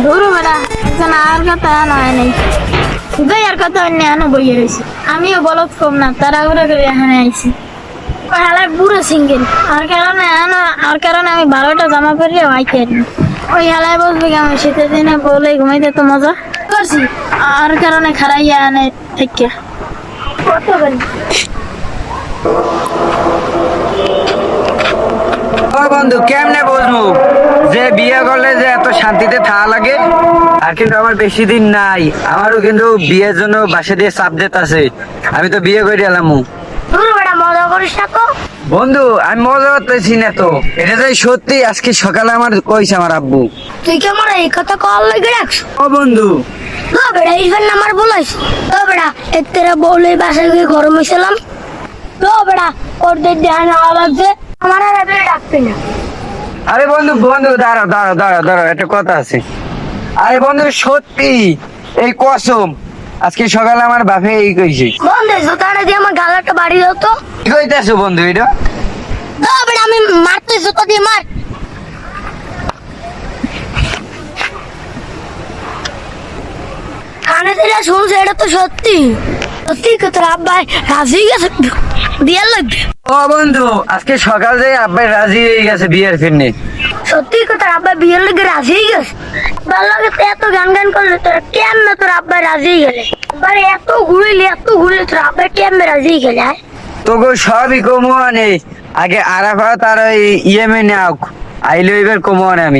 ধরো বেটা একজন আর কথা নয় নাই গাই আর কথা অন্য আনো বইয়ে রয়েছে আমিও বলত কম না তারা ঘুরে করে এখানে আইছি হালাই পুরো সিঙ্গেল আর কারণে আমি 12টা জামা পরিয়ে আইতে ওই হালাই বলবে কি আমি শীতের দিনে বলে ঘুমাইতে তো মজা করছি আর কারণে খারাইয়া আনে থেকে কত করি ও বন্ধু কেমনে বুঝবো যে বিয়ে করলে যে এত শান্তিতে থাকা লাগে? আর কিন্তু আমার বেশি দিন নাই, আমারও কিন্তু বিয়ের জন্য বাসা দিয়ে চাপ দিতে আছে। আমি তো বিয়ে করে এলাম। ধরো বেটা মজা করিস না তো বন্ধু আমি মজা করতেছি না তো, এটা যে সত্যি। আজকে সকালে আমার কইছে আমার আব্বু। তুই কি আমার এই কথা কল লেগে রাখছ ও বন্ধু তো বেটা ইভেন নাম্বার বলাইস তো বেটা এক তেরা বলে বাসায় গিয়ে গরম হয়েছিলাম তো বেটা ওর ধ্যান আওয়াজ আমার আর এবারে ডাকবি না আরে বন্ধু বন্ধু দাঁড়াও দাঁড়াও দাঁড়াও দাঁড়াও, একটা কথা আছে। আরে বন্ধু সত্যি, এই কসম, আজকে সকালে আমার বাপে এই কইছে। বন্ধু জোতাটা দিয়ে আমার গালাটা বাড়ি দাও তো কি কইতাছো বন্ধু এটা? তো বেটা আমি মারতে জুতো দিয়ে মার কানে দিলে শুনছে এটা তো সত্যি সত্যি তোর আব্বাই রাজি গেছে বিয়ার লাগবে ও বন্ধু আজকে সকালে আব্বাই রাজি হয়ে গেছে বিয়ের ফিরনে। সত্যি তোর আব্বাই বিয়ের লাগে রাজি গেছে ভালো লাগে তো এত গান গান করলে তোর কেমনে তোর আব্বাই রাজি গেলে আবার এত ঘুরলি তোর আব্বাই কেমনে রাজি গেলে তোকে সবই কমুয়ানে, আগে আরাফা তার ওই ইয়েমে নাও আইলো এবার কমুয়ানে আমি।